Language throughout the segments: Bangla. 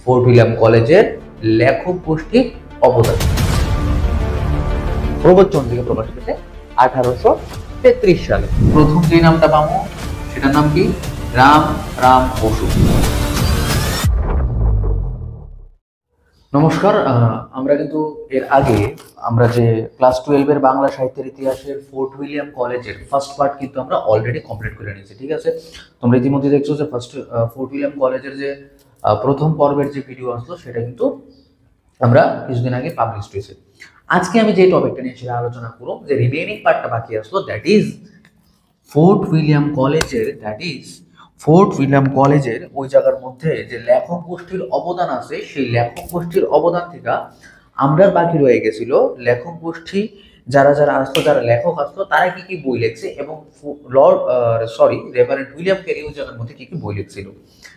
ফোর্ট উইলিয়াম কলেজের লেখক গোষ্ঠীর অবদান। প্রবচনদিকে প্রকাশ পেয়েছে 1833 সালে। প্রথম যে নামটা পাবো সেটার নাম কি? রাম বসু। নমস্কার, আমরা কিন্তু এর আগে আমরা যে ক্লাস 12 এর বাংলা সাহিত্যের ইতিহাসের ফোর্ট উইলিয়াম কলেজের ফার্স্ট পার্ট কিন্তু আমরা অলরেডি কমপ্লিট করে নিয়েছি। ঠিক আছে, তোমরা ইতিমধ্যে দেখছো যে ফোর্ট উইলিয়াম কলেজের যে প্রথম পর্বের যে ভিডিও আসলো সেটা কিন্তু আমরা কিছুদিন আগে পাবলিশ হয়েছে। আজকে আমি যে টপিকটা নিয়ে সেটা আলোচনা করব, যে রিমেইনিং পার্টটা বাকি আসলো, দ্যাট ইজ ফোর্ট উইলিয়াম কলেজের ওই জায়গার মধ্যে যে লেখক গোষ্ঠীর অবদান আছে, সেই লেখক গোষ্ঠীর অবদান থেকে আমরা বাকি রয়ে গেছিল লেখক গোষ্ঠী যারা আসতো, যারা লেখক আসতো তারা কি কি বই লিখছে, এবং রেভারেন্ড উইলিয়াম ক্যারি ওই জায়গার মধ্যে কি কি বই লিখছিল।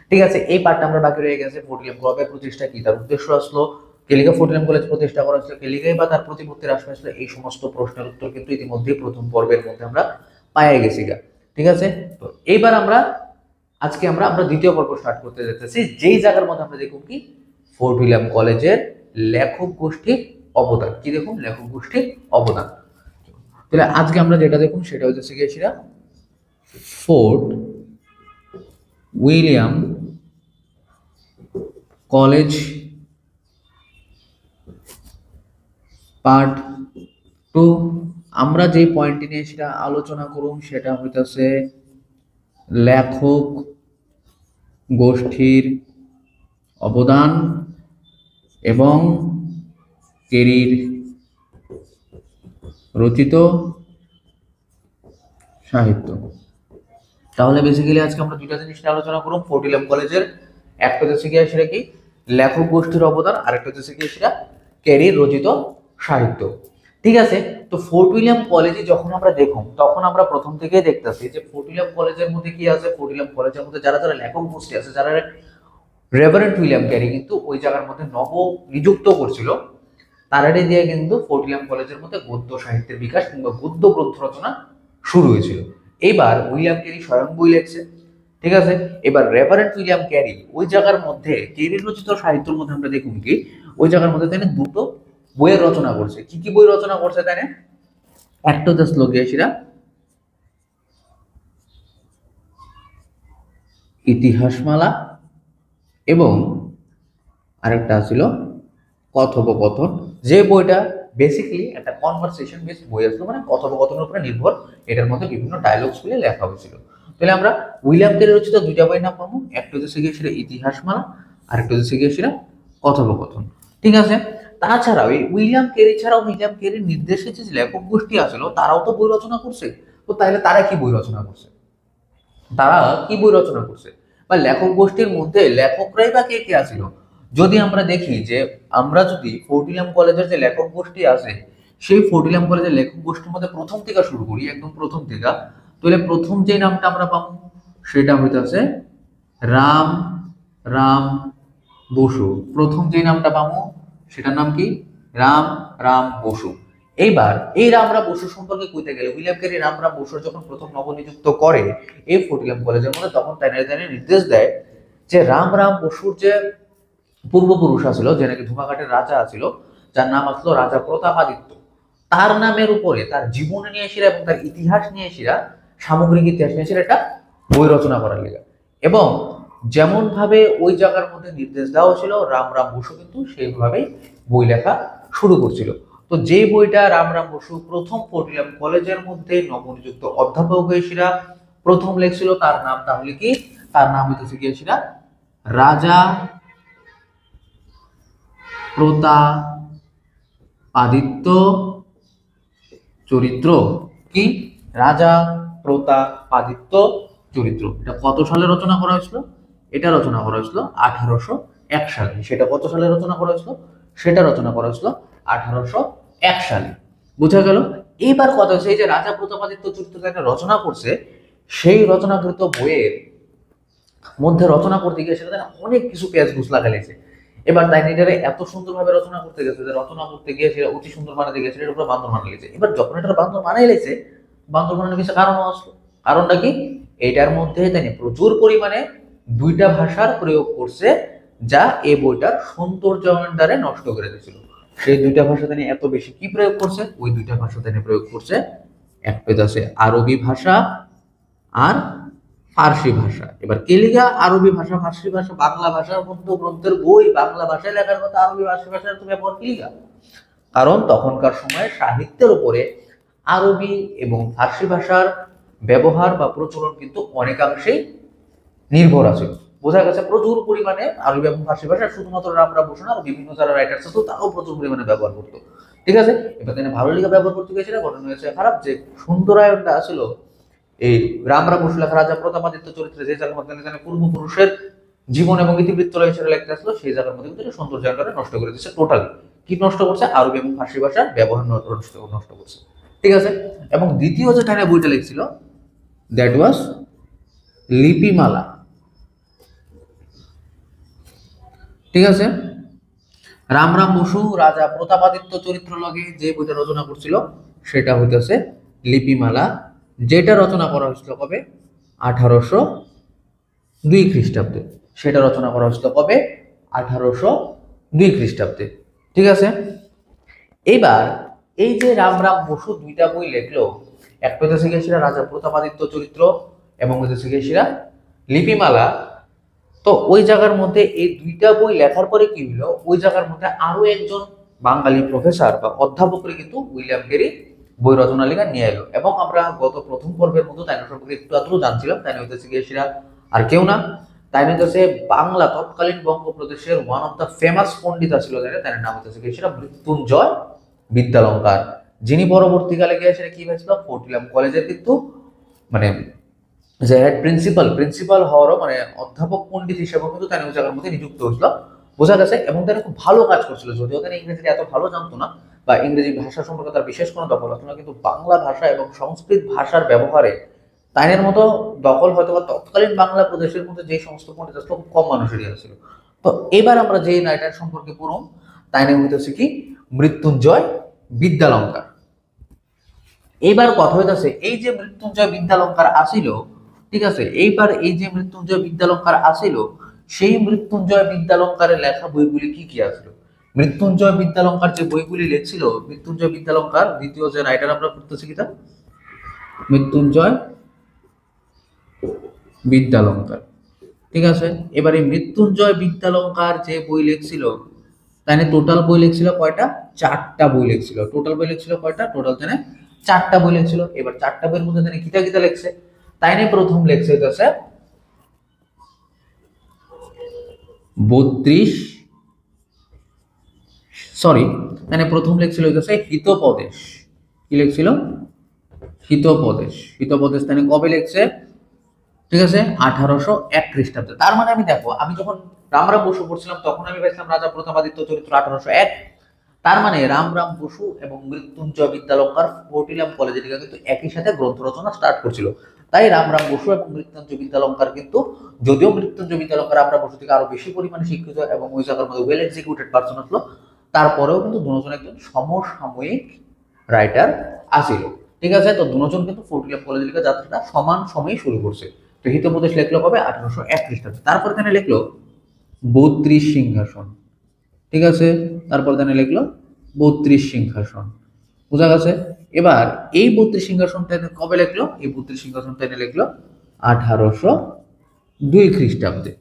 ঠিক আছে, এই পার্টটা আমরা বাকি রয়ে গেছে। ফোর্ট উইলিয়াম কবে প্রতিষ্ঠা, কি তার উদ্দেশ্য আসলো, কেলিকা ফোর্ট উইলিয়াম কলেজ প্রতিষ্ঠা করা হয়েছিল, কেলিকাই বা তার প্রতিপত্তির আশ্রয় ছিল, এই সমস্ত প্রশ্নের উত্তর কিন্তু ইতিমধ্যেই প্রথম পর্বের মধ্যে আমরা পাইয়ে গেছি। ঠিক আছে, তো এইবার আজকে আমরা দ্বিতীয় পর্ব স্টার্ট করতে যাচ্ছি, যেই জায়গার মধ্যে আমরা দেখুন কি ফোর্ট উইলিয়াম কলেজের লেখক গোষ্ঠীর অবদান। কি দেখুন, লেখক গোষ্ঠীর অবদান। তাহলে আজকে আমরা যেটা দেখুন সেটা হচ্ছে গিয়েছিলাম ফোর্ট উইলিয়াম কলেজ পার্ট 2। আমরা যে পয়েন্টটি নিয়ে সেটা আলোচনা করুন সেটা হইতেছে লেখক গোষ্ঠীর অবদান এবং কেরির রচিত সাহিত্য। তাহলে বেসিক্যালি আজকে আমরা দুইটা জিনিস নিয়ে আলোচনা করব। ফোর্ট উইলিয়াম কলেজের একটা হচ্ছে গিয়ে সেটা কি লেখক গোষ্ঠীর অবদান, আর একটা হচ্ছে গিয়ে সেটা ক্যারির রচিত সাহিত্য। ঠিক আছে, তো ফোর্ট উইলিয়াম কলেজে যখন আমরা দেখুন তখন আমরা প্রথম থেকেই দেখতেছি যে ফোর্ট উইলিয়াম কলেজের মধ্যে কি আছে। ফোর্ট উইলিয়াম কলেজের মধ্যে যারা লেখক গোষ্ঠী আছে, যারা রেভারেন্ড উইলিয়াম ক্যারি কিন্তু ওই জায়গার মধ্যে নব নিযুক্ত করছিল, তারারে দিয়ে কিন্তু ফোর্ট উইলিয়াম কলেজের মধ্যে গদ্য সাহিত্যের বিকাশ কিংবা গদ্য গ্রন্থ রচনা শুরু হয়েছিল। এইবার উইলিয়াম ক্যারি স্বয়ং বই লেখছে। ঠিক আছে, এবার রেভারেন্ড উইলিয়াম ক্যারি ওই জায়গার মধ্যে ক্যারির রচিত সাহিত্যের মধ্যে আমরা দেখুন কি ওই জায়গার মধ্যে তাই দুটো বইয়ের রচনা করছে। কি কি বই রচনা করছে তাই না? একটা হচ্ছে শ্লোকেশিরা ইতিহাসমালা, এবং আরেকটা ছিল কথোপকথন, যে বইটা বেসিক্যালি একটা কনভারসেশন বেসড বই আসলো, মানে কথোপকথনের উপরে নির্ভর এটার মধ্যে বিভিন্ন ডায়লগস গুলো লেখা হয়েছিল। তাহলে আমরা উইলিয়াম ক্যারি রচিত দুইটা বইয়ের নাম পাবো, একটা হচ্ছে গিয়েছিল ইতিহাসমালা, আর একটা হচ্ছে গিয়েছিল কথোপকথন। ঠিক আছে, তাছাড়াও এই উইলিয়াম ক্যারি ছাড়াও উইলিয়াম ক্যারির নির্দেশে যে লেখক গোষ্ঠী আসলো তারাও তো বই রচনা করছে। তো তাহলে তারা কি বই রচনা করছে, বা লেখক গোষ্ঠীর মধ্যে লেখকরাই বা কে কে আছিল? যদি আমরা দেখি যে আমরা যদি ফোর্ট উইলিয়াম কলেজের যে লেখক গোষ্ঠী আছে, সেই ফোর্ট উইলিয়াম কলেজের লেখক গোষ্ঠীর মধ্যে প্রথম থেকে শুরু করি, একদম প্রথম থেকে, তাহলে প্রথম যে নামটা আমরা পাবো সেটা হইতেছে রাম বসু। প্রথম যে নামটা পাবো সেটার নাম কি? রাম বসু। এইবার এই রাম বসু সম্পর্কে কইতে গেলে উইলিয়াম ক্যারি রাম বসুর যখন প্রথম নবনিযুক্ত করে এই ফোর্ট উইলিয়াম কলেজের মধ্যে, তখন তাই নির্দেশ দেয় যে রাম বসুর যে পূর্বপুরুষ আছিল, যে নাকি ধুমাঘাটের রাজা আছিল, যার নাম আসলো রাজা প্রতাপাদিত্য, তার নামের উপরে তার জীবন নিয়ে এসেরা এবং তার ইতিহাস নিয়ে এসেরা, সামগ্রিক ইতিহাস নিয়ে এসেরা একটা বই রচনা করার লেগে। এবং যেমন ভাবে ওই জায়গার মধ্যে নির্দেশ দেওয়া ছিল রাম বসু কিন্তু সেইভাবেই বই লেখা শুরু করছিল। তো যে বইটা রাম বসু প্রথম ফোর্ট উইলিয়াম কলেজের মধ্যে নবনিযুক্ত অধ্যাপক হয়েছিলা প্রথম লেখছিল, তার নাম তাহলে কি? তার নাম হইতেছে গিয়েছিলা রাজা প্রতাপাদিত্য চরিত্র। কি? রাজা প্রতাপাদিত্য চরিত্র। এটা কত সালে রচনা করা হয়েছিল? এটা রচনা করা হয়েছিল 1801 সালে। সেটা কত সালে রচনা করা হয়েছিল? সেটা রচনা করা হয়েছিল 1801 সালে। বুঝা গেল? এইবার কথা হচ্ছে এই যে রাজা প্রতাপাদিত্য চরিত্র একটা রচনা করছে, সেই রচনাকৃত বইয়ের মধ্যে রচনা করতে গিয়ে সেটা অনেক কিছু পেঁয়াজ ঘুষ লাগাইছে। এবার তাই এটারে এত সুন্দরভাবে রচনা করতে গেছে যে রচনা করতে গিয়ে সেটা অতি সুন্দর বানাতে গেছে, এটার উপরে বান্দর বানাই লেগেছে। এবার যখন এটা বান্দর বানাই লেগেছে, বান্দর বানানোর কিছু কারণও আসলো। কারণটা কি? এটার মধ্যে তাই প্রচুর পরিমাণে দুইটা ভাষার প্রয়োগ করছে, যা এই বইটার সৌন্দর্যায়নটারে নষ্ট করে দিয়েছিল। সেই দুইটা ভাষা তিনি এত বেশি কি প্রয়োগ করছে, ওই দুইটা ভাষা তিনি প্রয়োগ করছে। একটা আছে আরবি ভাষা আর ফার্সি ভাষা। এবার কেলিগা আরবি ভাষা ফার্সি ভাষা বাংলা ভাষার মধ্যে গ্রন্থের বই বাংলা ভাষায় লেখার কথা, আরবি ফার্সি ভাষার তুমি ব্যবহার কেলিগা, কারণ তখনকার সময়ে সাহিত্যের উপরে আরবি এবং ফার্সি ভাষার ব্যবহার বা প্রচলন কিন্তু অনেকাংশেই নির্ভর আছে। বোঝা গেছে প্রচুর পরিমাণে আরবি এবং ফার্সি ভাষা, শুধুমাত্র আমরা বসে না, বিভিন্ন যারা রাইটার্স আছে তারাও প্রচুর পরিমাণে ব্যবহার করতো। ঠিক আছে, এবার তিনি ভালো লেগে ব্যবহার করতে গেছিল, ঘটনা হয়েছে খারাপ যে সুন্দরায়নটা আসলো এই রামরাম বসু লেখা রাজা প্রতাপাদিত্য চরিত্রে যে জায়গার মধ্যে পূর্বপুরুষের জীবন এবং ইতিবৃত্ত হিসেবে লিখতে আসলো, সেই জায়গার মধ্যে কিন্তু সৌন্দর্যায়নটা নষ্ট করে দিচ্ছে টোটালি। কি নষ্ট করছে? আরবি এবং ফার্সি ভাষার ব্যবহার নষ্ট করছে। ঠিক আছে, এবং দ্বিতীয় যেটা বইটা লিখছিল দ্যাট ওয়াজ লিপিমালা। ঠিক আছে, রামরাম বসু রাজা প্রতাপাদিত্য চরিত্র লগে যে বইটা রচনা করছিল সেটা হইতেছে লিপিমালা, যেটা রচনা করা হয়েছিল কবে? 1802 খ্রিস্টাব্দে। সেটা রচনা করা হয়েছিল কবে? 1802 খ্রিস্টাব্দে। ঠিক আছে, এবার এই যে রামরাম বসু দুইটা বই লিখলো, একটা হইতেছে গিয়েছিল রাজা প্রতাপাদিত্য চরিত্র এবং হইতেছে গিয়েছিল লিপিমালা। তো ওই জায়গার মধ্যে এই দুইটা বই লেখার পরে কি হলো, ওই জায়গার মধ্যে আরো একজন বাঙালি প্রফেসর বা অধ্যাপকের কিন্তু উইলিয়াম কেরি বই রচনা লেখা নিয়ে এলো, এবং আমরা গত প্রথম পর্বের মতো তাই সম্পর্কে একটু আধটু জানছিলাম। তাই হইতেছে গিয়ে সেরা আর কেউ না, তাই হইতেছে বাংলা তৎকালীন বঙ্গপ্রদেশের ওয়ান অফ দ্য ফেমাস পন্ডিত ছিল, তাই নাম হইতেছে গিয়ে সেটা মৃত্যুঞ্জয় বিদ্যালঙ্কার, যিনি পরবর্তীকালে গিয়ে সেটা কি হয়েছিল ফোর্ট উইলিয়াম কলেজের কিন্তু মানে যে হেড প্রিন্সিপাল হওয়ারও মানে অধ্যাপক পণ্ডিত হিসেবে কিন্তু তার ওই জায়গার মধ্যে নিযুক্ত হয়েছিল। বোঝা গেছে, এবং তারা খুব ভালো কাজ করছিল, যদিও তারা ইংরেজিটা এত ভালো জানতো না বা ইংরেজি ভাষা সম্পর্কে তার বিশেষ কোনো দখল হতো না, কিন্তু বাংলা ভাষা এবং সংস্কৃত ভাষার ব্যবহারে তাইনের মতো দখল হয়তো বা তৎকালীন বাংলা প্রদেশের মধ্যে যে সমস্ত পণ্ডিত আসলে খুব কম মানুষেরই ছিল। তো এবার আমরা যে রাইটার সম্পর্কে পড়ব তাইনে হইতেছে কি মৃত্যুঞ্জয় বিদ্যালঙ্কার। এইবার কথা হইতেছে এই যে মৃত্যুঞ্জয় বিদ্যালঙ্কার আসিল, ঠিক আছে, এইবার এই যে মৃত্যুঞ্জয় বিদ্যালঙ্কার আসিল, সেই মৃত্যুঞ্জয় বিদ্যালঙ্কারের লেখা বইগুলি কি কি আসলো? মৃত্যুঞ্জয় বিদ্যালঙ্কার যে বইগুলি লিখছিল, মৃত্যুঞ্জয় বিদ্যালঙ্কার দ্বিতীয় যে রাইটার আমরা পড়তেছি কিটা মৃত্যুঞ্জয় বিদ্যালঙ্কার। ঠিক আছে, এবার এই মৃত্যুঞ্জয় বিদ্যালঙ্কার যে বই লিখছিল, তাই টোটাল বই লিখছিল কয়টা? 4টা বই লিখছিল। টোটাল বই লিখছিল কয়টা? টোটাল তাই 4টা বই লিখছিল। এবার 4টা বইয়ের মধ্যে তাই কিতা কিতা লিখছে? তাই প্রথম লেখছে হইতেছে 32 সরি তাই প্রথম লেখছিল হইতেছে হিতোপদেশ। কি লিখছিল? হিতোপদেশ। হিতোপদেশ তাই কবে লিখছে? ঠিক আছে, 1801 খ্রিস্টাব্দে। তার মানে আমি দেখো, আমি যখন রামরাম বসু পড়ছিলাম তখন আমি পেয়েছিলাম রাজা প্রতাপাদিত্য চরিত্র 1801। তার মানে রামরাম বসু এবং মৃত্যুঞ্জয় বিদ্যালঙ্কার ফোর্ট উইলিয়াম কলেজে কিন্তু একই সাথে গ্রন্থ রচনা স্টার্ট করছিল। তাই রামরাম বসু এবং মৃত্যুঞ্জয় বিদ্যালঙ্কার কিন্তু, যদিও মৃত্যুঞ্জয় বিদ্যালঙ্কার রামরাম বসু থেকে আরো বেশি পরিমাণে শিক্ষিত এবং ওই জায়গার মধ্যে ওয়েল এক্সিকিউটেড পার্সন আসলো, তারপরেও কিন্তু দুজন একজন সমসাময়িক রাইটার আসিল। ঠিক আছে, তো দুজন কিন্তু ফোর্ট উইলিয়াম কলেজ লিখে যাত্রাটা সমান সময়ে শুরু করছে। তো হিতোপদেশ লিখলো কবে? 1801 খ্রিস্টাব্দে। তারপর এখানে লিখলো 32 সিংহাসন। ঠিক আছে, তারপর এখানে লিখলো 32 সিংহাসন। বোঝা গেছে? এবার এই 32 সিংহাসনটা কবে লিখলো? এই 32 সিংহাসনটা এনে লিখলো 1802 খ্রিস্টাব্দে।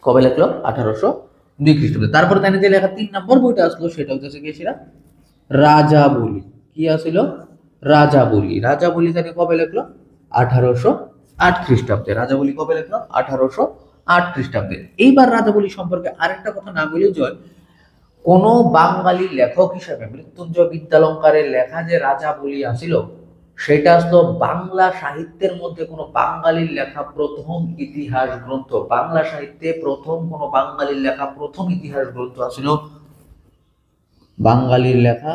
কবে লিখলো? 1802 খ্রিস্টাব্দে। তারপর তাই যে লেখা 3 নম্বর বইটা আসলো সেটা হচ্ছে গিয়েছিলাম রাজাবলী। কি আসিল? রাজাবলী। রাজাবলী তাকে কবে লিখলো? 1808 খ্রিস্টাব্দে। রাজাবলী কবে লিখলো? 1808 খ্রিস্টাব্দে। এইবার রাজাবলী সম্পর্কে আরেকটা কথা না বলে জয়, কোন বাঙালি লেখক হিসেবে মৃত্যুঞ্জয় বিদ্যালঙ্কারের লেখা যে রাজাবলী আসিল, সেটা আসলো বাংলা সাহিত্যের মধ্যে কোন বাঙালির লেখা প্রথম ইতিহাস গ্রন্থ। বাংলা সাহিত্যে প্রথম কোন বাঙালির লেখা প্রথম ইতিহাস গ্রন্থ আসিল বাঙালির লেখা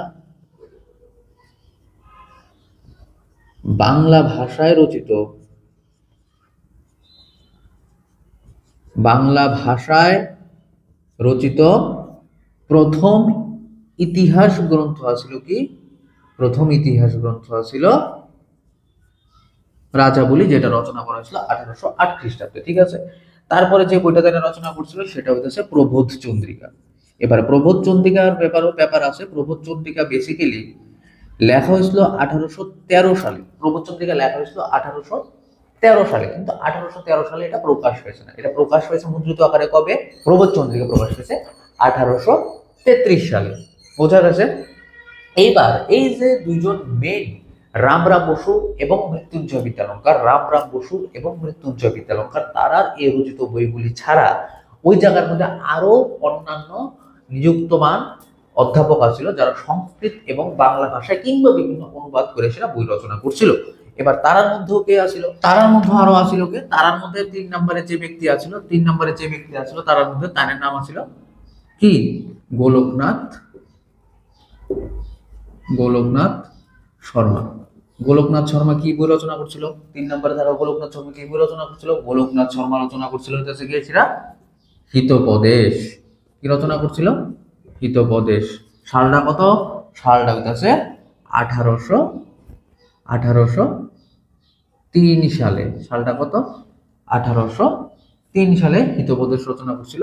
বাংলা ভাষায় রচিত, বাংলা ভাষায় রচিত প্রথম ইতিহাস গ্রন্থ আছিল কি? প্রথম ইতিহাস গ্রন্থ আছিল রাজাবলী, যেটা রচনা করা হয়েছিল 1808 খ্রিস্টাব্দে। ঠিক আছে, তারপরে যে বইটা তারা রচনা করছিল সেটা হইতেছে প্রবোধ চন্দ্রিকা। এবার প্রবোধ চন্দ্রিকার ব্যাপার আছে। প্রবোধ চন্দ্রিকা বেসিক্যালি লেখা হয়েছিল 1813 সালে। প্রবোধ চন্দ্রিকা লেখা হয়েছিল 1813 সালে, কিন্তু 1813 সালে এটা প্রকাশ হয়েছে না। এটা প্রকাশ হয়েছে মুদ্রিত আকারে কবে? প্রবোধ চন্দ্রিকা প্রকাশ হয়েছে 1833 সালে। বোঝা গেছে? এইবার এই যে দুইজন মেন রামরাম বসু এবং মৃত্যুঞ্জয় বিদ্যালঙ্কার, রামরাম বসু এবং মৃত্যুঞ্জয় বিদ্যালঙ্কার, তারা এই রচিত বইগুলি ছাড়া ওই জায়গার মধ্যে আরো অন্যান্য নিযুক্তমান অধ্যাপক আছিল যারা সংস্কৃত এবং বাংলা ভাষায় কিংবা বিভিন্ন অনুবাদ করে সেটা বই রচনা করছিল। এবার তারার মধ্যেও কে আছিল? তারার মধ্যে আরো আছিল কে? তারার মধ্যে 3 নম্বরে যে ব্যক্তি আছিল, 3 নম্বরে যে ব্যক্তি আছিল তারার মধ্যে তার নাম আছিল কি? গোলকনাথ শর্মা। গোলকনাথ শর্মা কি বই রচনা করছিল? 3 নম্বরে থাকা গোলকনাথ শর্মা কি বই রচনা করছিল? গোলকনাথ শর্মা রচনা করছিল হচ্ছে কি সেটা হিতোপদেশ। কি রচনা করছিল? হিতোপদেশ। সালটা কত? সালটা হইতাছে 1803 সালে। সালটা কত? 1803 সালে হিতোপদেশ রচনা করছিল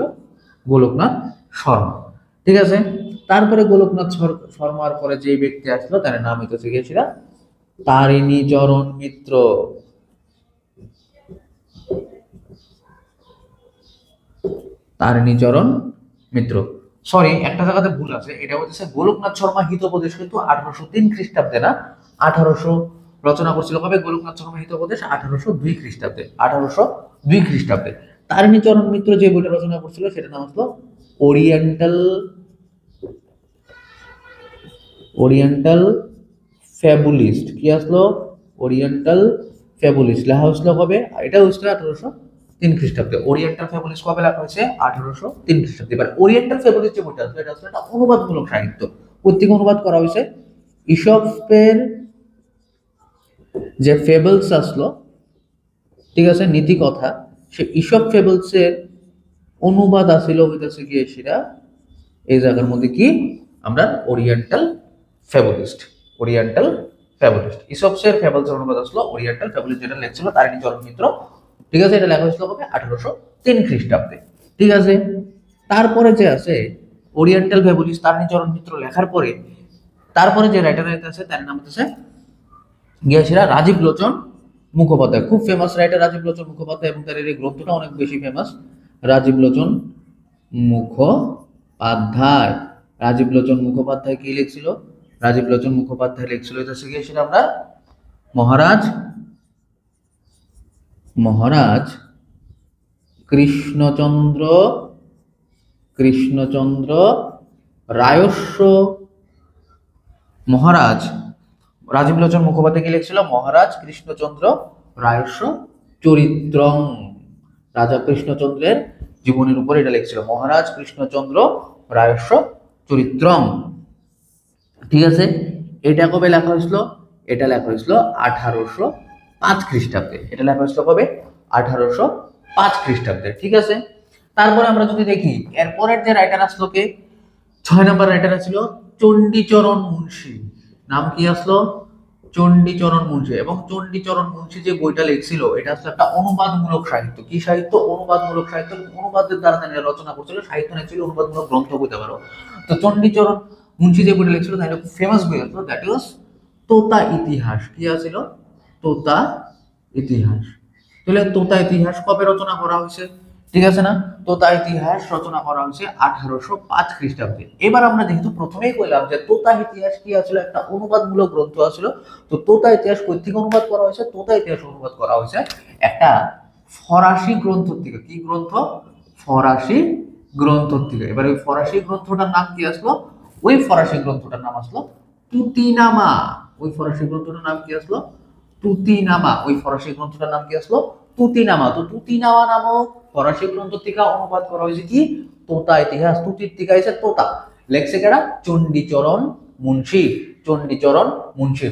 গোলকনাথ শর্মা। ঠিক আছে? তারপরে গোলকনাথ শর্মার পরে যে ব্যক্তি আসলো তার নাম হইতেছে গিয়েছিল তারিণী চরণ মিত্র। তারিণী চরণ মিত্র। সরি, একটা জায়গাতে ভুল আছে। এটা হচ্ছে গোলকনাথ শর্মা হিতোপদেশ কিন্তু 1803 খ্রিস্টাব্দে না, 1800 রচনা করছিল। কবে গোলকনাথ শর্মা হিতোপদেশ? 1802 খ্রিস্টাব্দে। 1802 খ্রিস্টাব্দে। তারিণী চরণ মিত্র যে বইটা রচনা করছিল সেটার নাম হলো ওরিয়েন্টাল ফ্যাবুলিস্ট। কি আসলো? ওরিয়েন্টাল ফ্যাবুলিস্ট লেখা হয়েছিল কবে? এটা হয়েছিল 1803 খ্রিস্টাব্দে। ওরিয়েন্টাল ফ্যাবুলিস্ট কবে লেখা হয়েছে? 1803 খ্রিস্টাব্দে। এবার ওরিয়েন্টাল ফ্যাবুলিস্ট যে বইটা আসলো এটা আসলে একটা অনুবাদমূলক সাহিত্য। প্রত্যেক অনুবাদ করা হয়েছে ইসপের যে ফেবলস আসলো, ঠিক আছে, নীতি কথা, সে ইসপ ফেবলসের অনুবাদ আসিল হইতেছে গিয়ে সেটা এই জায়গার মধ্যে কি আমরা ওরিয়েন্টাল ফ্যাবুলিস্ট। ইসপসের ফেবলসের অনুবাদ আসলো ওরিয়েন্টাল ফ্যাবুলিস্ট, যেটা লেখছিল তারিণী চরণ মিত্র। ঠিক আছে? এটা লেখা হয়েছিল কবে? 1803 খ্রিস্টাব্দে। ঠিক আছে? তারপরে যে আছে ওরিয়েন্টাল ফ্যাবুলিস্ট তারিণী চরণ মিত্র লেখার পরে তারপরে যে রাইটার আছে তার নাম হচ্ছে গিয়েছিল রাজীব লোচন মুখোপাধ্যায়। খুব ফেমাস রাইটার রাজীব লোচন মুখোপাধ্যায়, এবং তার এই গ্রন্থটা অনেক বেশি ফেমাস। রাজীব লোচন মুখোপাধ্যায় কি লিখছিল? রাজীব লোচন মুখোপাধ্যায় লিখছিল হচ্ছে গিয়েছিল আমরা মহারাজ কৃষ্ণচন্দ্র রায়স্য। মহারাজ রাজীব লোচন মুখোপাধ্যায় কি লিখছিল? মহারাজ কৃষ্ণচন্দ্র রায়স্য চরিত্রং। রাজা কৃষ্ণচন্দ্রের জীবনের উপর এটা লিখছিল, মহারাজ কৃষ্ণচন্দ্র রায়স্য চরিত্রং। ঠিক আছে? এটা কবে লেখা হয়েছিল? এটা লেখা হয়েছিল 1805 খ্রিস্টাব্দে। এটা লেখা হয়েছিল কবে? 1805 খ্রিস্টাব্দে। ঠিক আছে? তারপরে আমরা যদি দেখি এরপরের যে রাইটার আসলো কে? 6 নম্বর রাইটার ছিল চণ্ডীচরণ মুন্সী। নাম কি আসলো? চণ্ডীচরণ মুন্সী। এবং চণ্ডীচরণ মুন্সী যে বইটা লিখছিল এটা আসলে একটা অনুবাদমূলক সাহিত্য। কি সাহিত্য? অনুবাদমূলক সাহিত্য। অনুবাদের দ্বারা তিনি রচনা করছিল সাহিত্য, ছিল অনুবাদমূলক গ্রন্থ বলতে পারো। তো চণ্ডীচরণ মুন্সী যে বইটা লিখছিল তাহলে খুব ফেমাস বই আসলো, দ্যাট ওয়াজ তোতা ইতিহাস। কি আছিল? তোতা ইতিহাস। তাহলে তোতা ইতিহাস কবে রচনা করা হয়েছে? ঠিক আছে না? তোতা ইতিহাস রচনা করা হয়েছে 1805 খ্রিস্টাব্দে। এবার আমরা যেহেতু প্রথমেই কইলাম যে তোতা ইতিহাস কি আসলে একটা অনুবাদমূলক গ্রন্থ আসলে, তো তোতা ইতিহাস কই থেকে অনুবাদ করা হয়েছে? তোতা ইতিহাস অনুবাদ করা হয়েছে একটা ফরাসি গ্রন্থ থেকে। কি গ্রন্থ? ফরাসি গ্রন্থ থেকে। এবার ওই ফরাসি গ্রন্থটার নাম কি আসলো? ওই ফরাসি গ্রন্থটার নাম আসলো তুতিনামা। ওই ফরাসি গ্রন্থটার নাম কি আসলো? তুতিনামা। ওই ফরাসি গ্রন্থটার নাম কি আসলো? তুতিনামা। তো তুতিনামা নামক ফরাসি গ্রন্থ থেকে অনুবাদ করা হয়েছে কি? তোতা ইতিহাস। তুতির থেকে আছে তোতা। লেখছে কারা? চণ্ডীচরণ মুন্সী।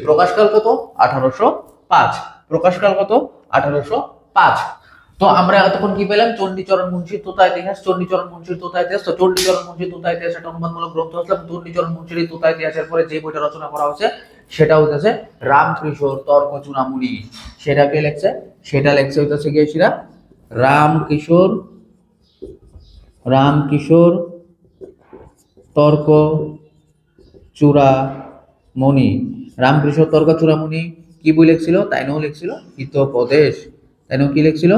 প্রকাশকাল কত? 1805। প্রকাশকাল কত? 1805। তো আমরা এতক্ষণ কি পেলাম? চণ্ডীচরণ মুন্সীর তোতা ইতিহাস। চণ্ডীচরণ মুন্সীর তোতা ইতিহাস। তো চণ্ডীচরণ মুন্সীর তোতা ইতিহাস একটা অনুবাদমূলক গ্রন্থ আসলে। চণ্ডীচরণ মুন্সীর তোতা ইতিহাসের পরে যে বইটা রচনা করা হয়েছে সেটা হচ্ছে রামকৃষ্ণ তর্ক চূড়ামণি। সেটা কে লেখছে? সেটা লেখছে হইতেছে গিয়ে সেটা রামকিশোর রামকিশোর তর্ক চূড়ামণি। রামকিশোর তর্ক চূড়ামণি কি বই লিখছিল? তাই নাও লিখছিল হিতোপদেশ। তাই নাও কি লিখছিল?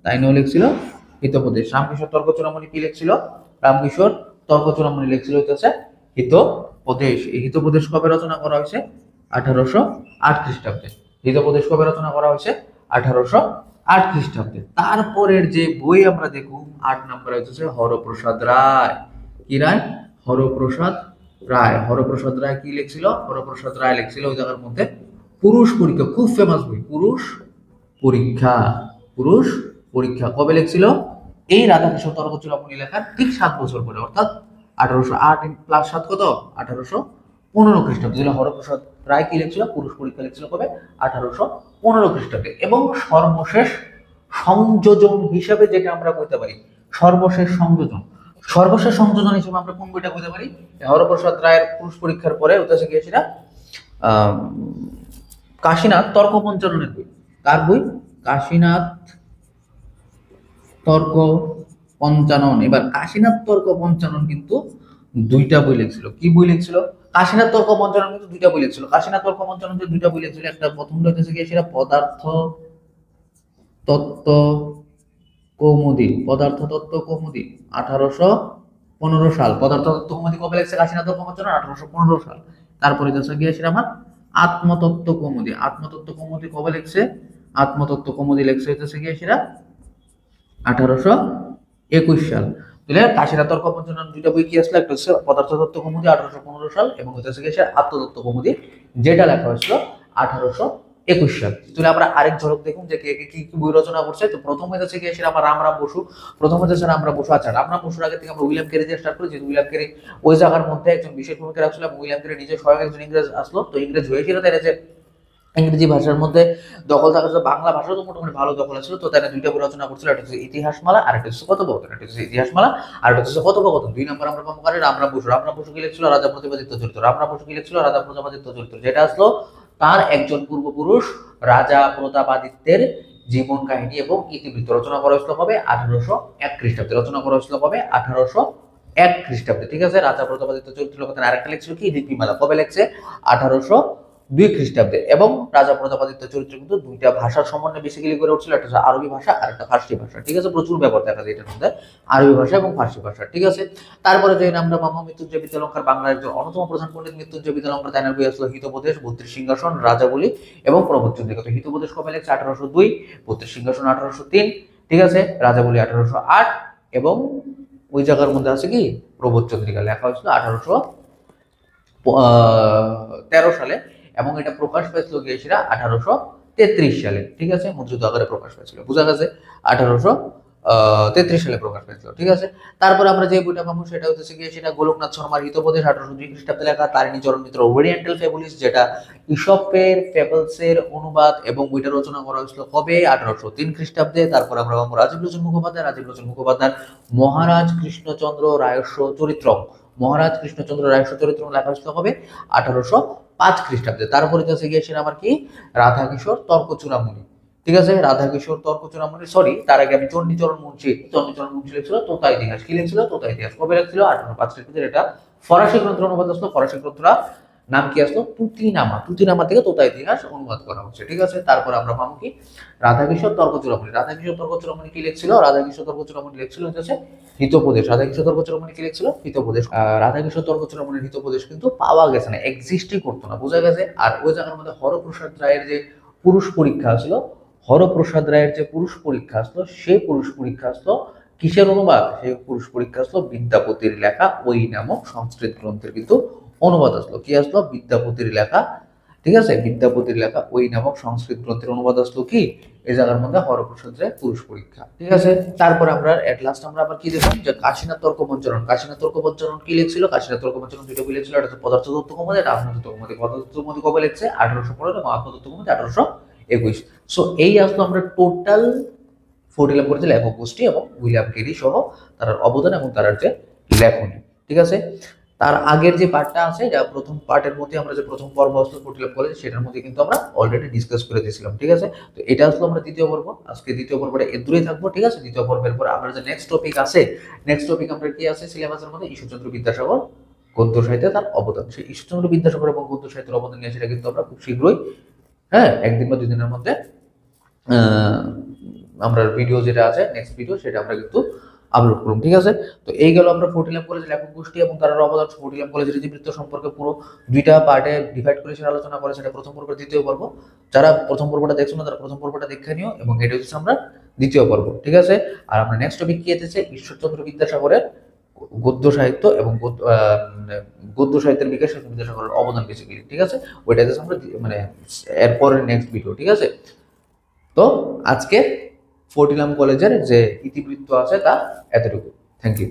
তাই নাও লিখছিল হিতোপদেশ। রামকিশোর তর্ক চূড়ামণি কি লিখছিল? রামকিশোর তর্ক চূড়ামণি লিখছিল হচ্ছে হিতোপদেশ। এই হিতোপদেশ কবে রচনা করা হয়েছে? 1808 খ্রিস্টাব্দে। হিতোপদেশ কবে রচনা করা হয়েছে? 1808 খ্রিস্টাব্দে। তারপরের যে বই আমরা দেখব 8 নম্বরে হচ্ছে হরপ্রসাদ রায়। কি রায়? হরপ্রসাদ রায়। হরপ্রসাদ রায় কি লিখছিল? হরপ্রসাদ রায় লিখছিল ওই জায়গার মধ্যে পুরুষ পরীক্ষা, খুব ফেমাস বই, পুরুষ পরীক্ষা। পুরুষ পরীক্ষা কবে লিখছিল? এই রাধাকিশোর তর্ক চূড়ামণি লেখার ঠিক 7 বছর পরে, অর্থাৎ 1808 প্লাস 7 কত? 1815 খ্রিস্টাব্দে। হরপ্রসাদ রায় কি লিখছিল? পুরুষ পরীক্ষা লিখছিল কবে? 1815 খ্রিস্টাব্দে। এবং সর্বশেষ সংযোজন হিসাবে যেটা আমরা বলতে পারি, সর্বশেষ সংযোজন, সর্বশেষ সংযোজন হিসেবে আমরা কোন বইটা বলতে পারি? হরপ্রসাদ রায়ের পুরুষ পরীক্ষার পরে উদ্দেশ্যে গিয়েছিলাম কাশীনাথ তর্ক পঞ্চাননের বই। কার বই? কাশীনাথ তর্ক পঞ্চানন। এবার কাশীনাথ তর্ক পঞ্চানন কিন্তু দুইটা বই লিখছিল। কি বই লিখছিল? কাশীনাথ তর্ক পঞ্চানন কিন্তু দুইটা বই লিখছিল। কাশীনাথ তর্ক পঞ্চানন যে দুইটা বই লিখছিল, একটা প্রথমটা হচ্ছে গিয়ে সেটা পদার্থ তত্ত্ব কৌমুদী। পদার্থ তত্ত্ব কৌমুদী 1815 সাল। পদার্থ তত্ত্ব কৌমুদী কবে লিখছে কাশীনাথ তর্ক পঞ্চানন? 1815 সাল। তারপরে হচ্ছে গিয়ে সেটা আমার আত্মতত্ত্ব কৌমুদী। আত্মতত্ত্ব কৌমুদী কবে লিখছে? আত্মতত্ত্ব কৌমুদী লিখছে হচ্ছে গিয়ে সেটা 1821 সাল। তাহলে কাশীনাথ তর্ক পঞ্চানন দুইটা বই কি আসলে? একটা হচ্ছে পদার্থ তত্ত্ব কৌমুদী 1815 সাল, এবং হচ্ছে গিয়ে আত্মতত্ত্ব কৌমুদী যেটা লেখা হয়েছিল 1821 সাল। তাহলে আমরা আরেক ঝলক দেখুন যে কে কি কি বই রচনা করছে। তো প্রথম হচ্ছে গিয়ে সেটা আমার রামরাম বসু। প্রথম হচ্ছে রামরাম বসু। আচ্ছা, রামরাম বসুর আগে থেকে আমরা উইলিয়াম ক্যারি দিয়ে স্টার্ট করি। যে উইলিয়াম ক্যারি ওই জায়গার মধ্যে একজন বিশেষ ভূমিকা রাখছিল, এবং উইলিয়াম ক্যারি নিজে স্বয়ং একজন ইংরেজ আসলো। তো ইংরেজ হয়েছিল, তাই যে ইংরেজি ভাষার মধ্যে দখল থাকার জন্য বাংলা ভাষাও তো মোটামুটি ভালো দখল ছিল। তো তারা দুইটা বই রচনা করছিল, একটা হচ্ছে ইতিহাসমালা আর একটা হচ্ছে কথোপকথন। একটা হচ্ছে ইতিহাসমালা আর একটা হচ্ছে কথোপকথন। 2 নম্বর আমরা পাবো কারে? রামরাম বসু। রামরাম বসু কি লিখছিল? রাজা প্রতাপাদিত্য চরিত্র। রামরাম বসু কি লিখছিল? রাজা প্রতাপাদিত্য চরিত্র, যেটা আসলো তার একজন পূর্বপুরুষ রাজা প্রতাপাদিত্যের জীবন কাহিনী এবং ইতিবৃত্ত। রচনা করা হয়েছিল কবে? 1801 খ্রিস্টাব্দে। রচনা করা হয়েছিল কবে? 1801 খ্রিস্টাব্দে। ঠিক আছে। রাজা প্রতাপাদিত্য চরিত্র কথা। আরেকটা লিখছিল কি? লিপিমালা। কবে লিখছে? 1802 খ্রিস্টাব্দে। এবং রাজা প্রতাপাদিত্য চরিত্র কিন্তু দুইটা ভাষার সমন্বয়ে বেসিক্যালি করে উঠছিল, একটা হচ্ছে আরবি ভাষা আর একটা ফার্সি ভাষা। ঠিক আছে। প্রচুর ব্যাপার দেখা যায় এটার মধ্যে, আরবি ভাষা এবং ফার্সি ভাষা। ঠিক আছে। তারপরে যে নামটা মামা মৃত্যুঞ্জয় বিদ্যালঙ্কার, বাংলার একজন অন্যতম প্রধান পণ্ডিত মৃত্যুঞ্জয় বিদ্যালঙ্কার। তার বই আসলো হিতোপদেশ, 32 সিংহাসন, রাজাবলি এবং প্রবচন্দ্রিকা। তো হিতোপদেশ কবে লিখছে? 1802। 32 সিংহাসন 1803। ঠিক আছে। রাজাবলি 1808। এবং ওই জায়গার মধ্যে আছে কি? প্রবচন্দ্রিকা লেখা হয়েছিল 1813 সালে, এবং এটা প্রকাশ পেয়েছিল গিয়ে সেটা 1833 সালে। ঠিক আছে। মুদ্রিত আকারে প্রকাশ পেয়েছিল। বুঝা গেছে? 1833 সালে প্রকাশ পেয়েছিল। ঠিক আছে। তারপর আমরা যে বইটা পাবো সেটা হচ্ছে গিয়ে সেটা গোলকনাথ শর্মার হিতোপদেশ, 1802 খ্রিস্টাব্দে লেখা। তারিণী চরণ মিত্র ওরিয়েন্টাল ফেবুলিস, যেটা ইসপের ফেবলসের অনুবাদ, এবং বইটা রচনা করা হয়েছিল কবে? 1803 খ্রিস্টাব্দে। তারপর আমরা পাবো রাজীব লোচন মুখোপাধ্যায়। রাজীব লোচন মুখোপাধ্যায় মহারাজ কৃষ্ণচন্দ্র রায়স্য চরিত্র। মহারাজ কৃষ্ণচন্দ্র রায়স্য চরিত্র লেখা হয়েছিল কবে? 1805 খ্রিস্টাব্দে। তারপরে হচ্ছে গিয়ে সেটা আমার কি? রাধাকিশোর তর্ক চূড়ামণি। ঠিক আছে। রাধাকিশোর তর্ক চূড়ামণি, সরি, তার আগে আমি চণ্ডীচরণ মুন্সি লিখছিল তোতা ইতিহাস। কি লিখছিল? তোতা ইতিহাস। কবে লিখছিল? 1805 খ্রিস্টাব্দে। এটা ফরাসি গ্রন্থের অনুবাদ আসলো। ফরাসি গ্রন্থটা নাম কি আসলো? তুতিনামা। তুতিনামা থেকে তোতা ইতিহাস অনুবাদ করা হচ্ছে। ঠিক আছে। তারপর আমরা পাবো কি? রাধাকিশোর তর্ক চূড়ামণি। রাধাকিশোর তর্ক চূড়ামণি কি লিখছিল? রাধাকিশোর তর্ক চূড়ামণি লিখছিল হচ্ছে হিতোপদেশ। রাধাকিশোর তর্ক চূড়ামণি কি লিখছিল? হিতোপদেশ। রাধাকিশোর তর্ক চূড়ামণির হিতোপদেশ কিন্তু পাওয়া গেছে না, এক্সিস্টই করতো না। বোঝা গেছে? আর ওই জায়গার মধ্যে হরপ্রসাদ রায়ের যে পুরুষ পরীক্ষা ছিল, হরপ্রসাদ রায়ের যে পুরুষ পরীক্ষা আসলো, সেই পুরুষ পরীক্ষা আসলো কিসের অনুবাদ? সেই পুরুষ পরীক্ষা আসলো বিদ্যাপতির লেখা ওই নামক সংস্কৃত গ্রন্থের কিন্তু অনুবাদ আসলো। কি আসলো? বিদ্যাপতির লেখা। ঠিক আছে। বিদ্যাপতির লেখা ওই নামক সংস্কৃত গ্রন্থের অনুবাদ আসলো কি? এই জায়গার মধ্যে হরপ্রসাদ রায় পুরুষ পরীক্ষা। ঠিক আছে। তারপর আমরা এট লাস্ট আমরা আবার কি দেখলাম যে কাশীনাথ তর্ক পঞ্চানন। কাশীনাথ তর্ক পঞ্চানন কি লিখছিল? কাশীনাথ তর্ক পঞ্চানন দুটো বই লিখছিল, একটা পদার্থ তত্ত্ব কৌমুদী, এটা আত্মতত্ত্ব কৌমুদী। পদার্থ তত্ত্ব কৌমুদী কবে লিখছে? 1815 এবং আত্মতত্ত্ব কৌমুদী 1821। সো এই আসলো আমরা টোটাল ফোর্টিলাম করেছে লেখক গোষ্ঠী এবং উইলিয়াম ক্যারি সহ তার অবদান এবং তার যে লেখনী। ঠিক আছে। তার আগের যে পার্টটা আছে, যা প্রথম পার্টের মধ্যে আমরা যে প্রথম পর্ব আসলো ফোর্টিলাভ কলেজ, সেটার মধ্যে কিন্তু আমরা অলরেডি ডিসকাস করে দিয়েছিলাম, ঠিক আছে। তো এটা আসলে আমরা দ্বিতীয় পর্ব, আজকে দ্বিতীয় পর্বটা এর দূরেই থাকবো, ঠিক আছে। দ্বিতীয় পর্বের পর আমরা যে নেক্সট টপিক আছে, নেক্সট টপিক আমরা কি আছে সিলেবাসের মধ্যে, ঈশ্বরচন্দ্র বিদ্যাসাগর গদ্য সাহিত্যে তার অবদান। সেই ঈশ্বরচন্দ্র বিদ্যাসাগর এবং গদ্য সাহিত্যের অবদান নিয়ে সেটা কিন্তু আমরা খুব শীঘ্রই, হ্যাঁ, একদিন বা 2 দিনের মধ্যে আমরা ভিডিও যেটা আছে নেক্সট ভিডিও সেটা আমরা কিন্তু আপলোড করুন, ঠিক আছে। তো এই গেল আমরা ফোর্টিলাভ কলেজের লেখক গোষ্ঠী এবং তার অবদান, ফোর্টিলাভ কলেজের ইতিবৃত্ত সম্পর্কে পুরো 2টা পার্টে ডিভাইড করে সেটা আলোচনা করে, সেটা প্রথম পর্ব দ্বিতীয় পর্ব। যারা প্রথম পর্বটা দেখছো না তারা প্রথম পর্বটা দেখে নিও, এবং এটা হচ্ছে আমরা দ্বিতীয় পর্ব, ঠিক আছে। আর আমরা নেক্সট টপিক কি এসেছে, ঈশ্বরচন্দ্র বিদ্যাসাগরের গদ্য সাহিত্য এবং গদ্য সাহিত্যের বিকাশে বিদ্যাসাগরের অবদান বেসিক্যালি, ঠিক আছে। ওইটা আমরা মানে এরপরের নেক্সট ভিডিও, ঠিক আছে। তো আজকে ফোর্টিলাম কলেজের যে ইতিবৃত্ত আছে তা এতটুকু। Thank you.